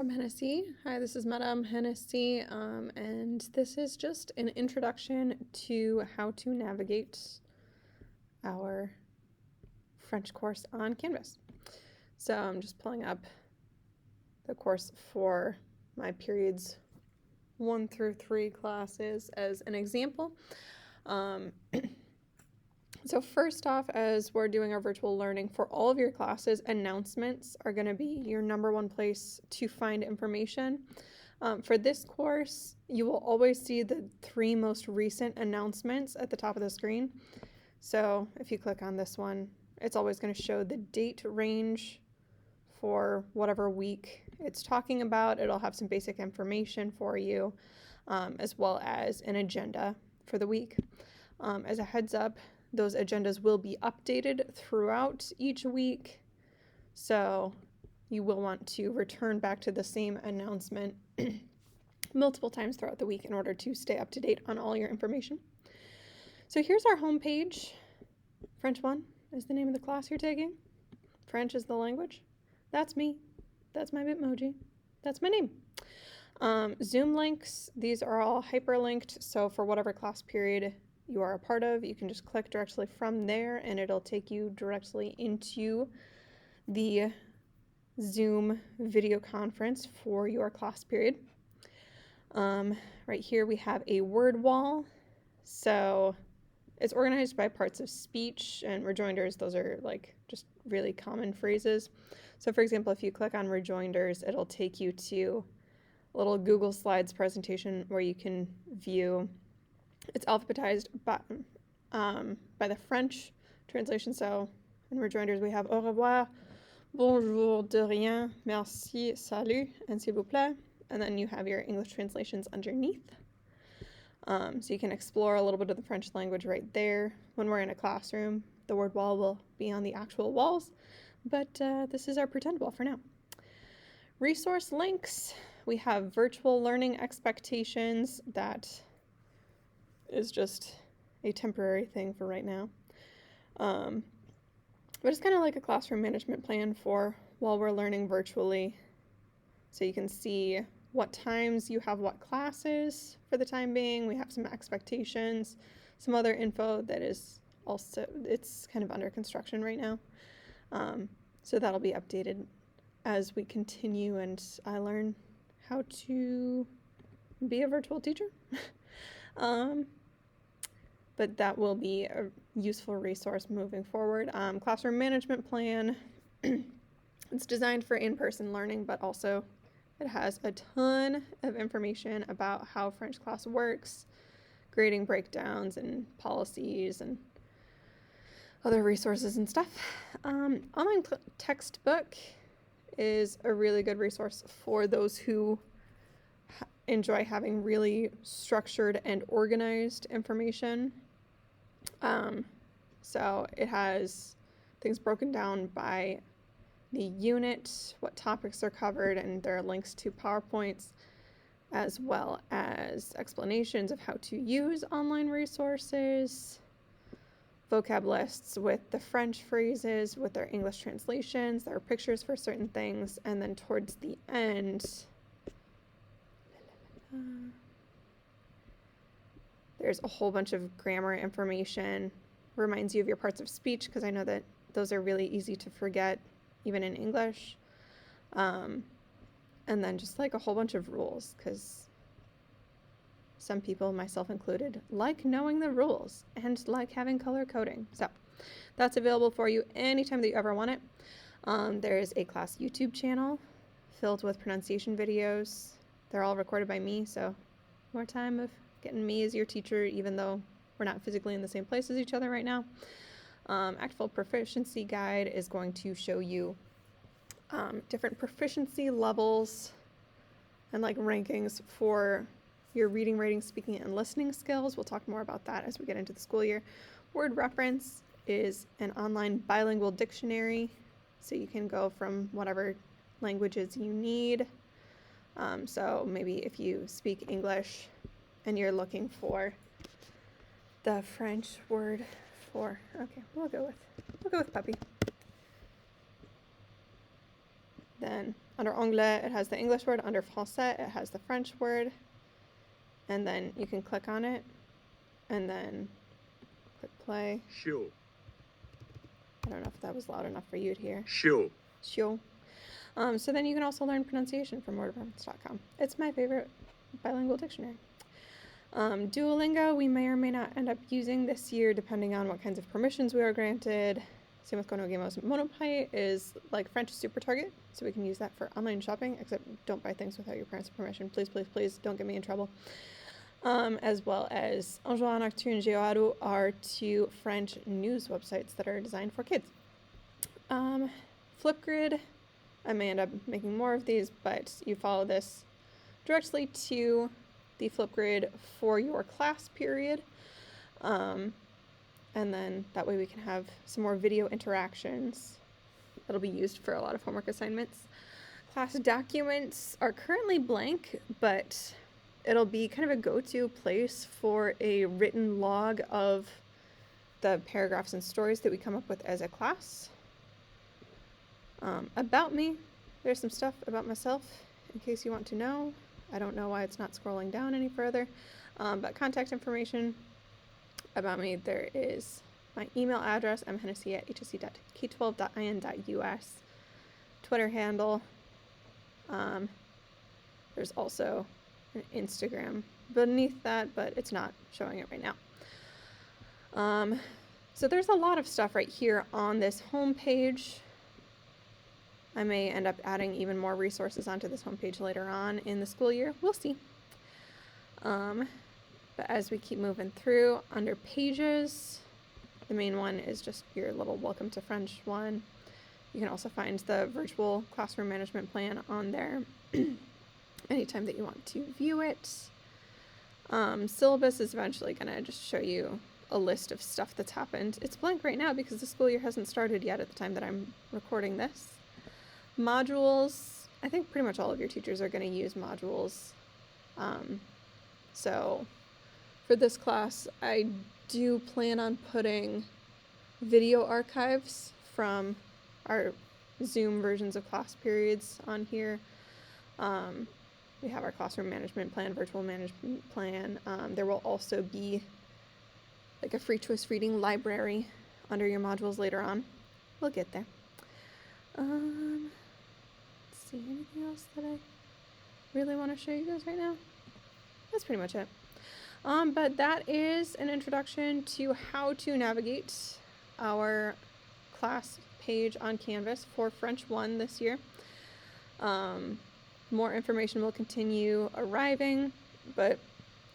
Madame Hennessy. Hi, this is Madame Hennessy, and this is just an introduction to how to navigate our French course on Canvas. So I'm just pulling up the course for my periods 1 through 3 classes as an example. So first off, as we're doing our virtual learning for all of your classes, announcements are going to be your number one place to find information. For this course, you will always see the 3 most recent announcements at the top of the screen. So if you click on this one, it's always going to show the date range for whatever week it's talking about. It'll have some basic information for you, as well as an agenda for the week. As a heads up, those agendas will be updated throughout each week, so you will want to return back to the same announcement multiple times throughout the week in order to stay up to date on all your information. So here's our home page. French 1 is the name of the class you're taking. French is the language. That's me. That's my Bitmoji. That's my name. Zoom links, these are all hyperlinked, so for whatever class period you are a part of, you can just click directly from there and it'll take you directly into the Zoom video conference for your class period. Right here we have a word wall. So it's organized by parts of speech and rejoinders. Those are like just really common phrases. So for example, if you click on rejoinders, it'll take you to a little Google Slides presentation where you can view. It's alphabetized by the French translation. So in rejoinders, we have au revoir, bonjour, de rien, merci, salut, and s'il vous plaît. And then you have your English translations underneath. So you can explore a little bit of the French language right there. When we're in a classroom, the word wall will be on the actual walls, but this is our pretend wall for now. Resource links. We have virtual learning expectations. That is just a temporary thing for right now. But it's kind of like a classroom management plan for while we're learning virtually. So you can see what times you have what classes for the time being. We have some expectations, some other info that is also, it's kind of under construction right now. So that'll be updated as we continue and I learn how to be a virtual teacher. But that will be a useful resource moving forward. Classroom management plan. It's designed for in-person learning, but also it has a ton of information about how French class works, grading breakdowns and policies and other resources and stuff. Online textbook is a really good resource for those who enjoy having really structured and organized information. So it has things broken down by the unit, what topics are covered, and there are links to PowerPoints, as well as explanations of how to use online resources, vocab lists with the French phrases, with their English translations, there are pictures for certain things, and then towards the end, there's a whole bunch of grammar information, reminds you of your parts of speech, because I know that those are really easy to forget, even in English. And then just like a whole bunch of rules, because some people, myself included, like knowing the rules and like having color coding. So that's available for you anytime that you ever want it. There is a class YouTube channel filled with pronunciation videos. They're all recorded by me, so more time of getting me as your teacher, even though we're not physically in the same place as each other right now. Actual Proficiency Guide is going to show you different proficiency levels and like rankings for your reading, writing, speaking, and listening skills. We'll talk more about that as we get into the school year. Word Reference is an online bilingual dictionary, so you can go from whatever languages you need. So maybe if you speak English and you're looking for the French word for, okay, we'll go with puppy. Then under Anglais, it has the English word. Under Français, it has the French word. And then you can click on it and then click play. Sure. I don't know if that was loud enough for you to hear. Sure. Sure. So then you can also learn pronunciation from wordreference.com. It's my favorite bilingual dictionary. Duolingo, we may or may not end up using this year depending on what kinds of permissions we are granted. Same with Konogemos. Monopai is like French super target, so we can use that for online shopping, except don't buy things without your parents' permission. Please, please, please don't get me in trouble. As well as Un jour en actu and Geoado are two French news websites that are designed for kids. Flipgrid, I may end up making more of these, but you follow this directly to the Flipgrid for your class period. And then that way we can have some more video interactions that'll be used for a lot of homework assignments. Class documents are currently blank, but it'll be kind of a go-to place for a written log of the paragraphs and stories that we come up with as a class. About me, there's some stuff about myself in case you want to know. I don't know why it's not scrolling down any further, but contact information about me, there is my email address, mhennessy@hsc.k12.in.us, Twitter handle. There's also an Instagram beneath that, but it's not showing it right now. So there's a lot of stuff right here on this homepage. I may end up adding even more resources onto this homepage later on in the school year. We'll see. But as we keep moving through, under pages, the main one is just your little welcome to French one. You can also find the virtual classroom management plan on there anytime that you want to view it. Syllabus is eventually going to just show you a list of stuff that's happened. It's blank right now because the school year hasn't started yet at the time that I'm recording this. Modules, I think pretty much all of your teachers are going to use modules. So for this class, I do plan on putting video archives from our Zoom versions of class periods on here. We have our classroom management plan, virtual management plan. There will also be like a free choice reading library under your modules later on. We'll get there. Let's see, anything else that I really want to show you guys right now? That's pretty much it. But that is an introduction to how to navigate our class page on Canvas for French 1 this year. More information will continue arriving, but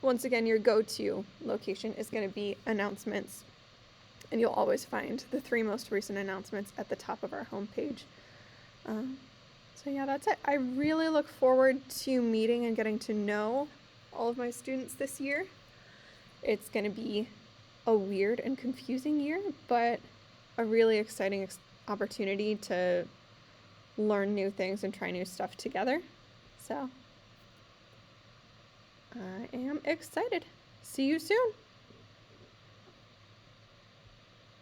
once again, your go-to location is going to be announcements, and you'll always find the 3 most recent announcements at the top of our homepage. So yeah, that's it. I really look forward to meeting and getting to know all of my students this year. It's going to be a weird and confusing year, but a really exciting opportunity to learn new things and try new stuff together. So I am excited. See you soon.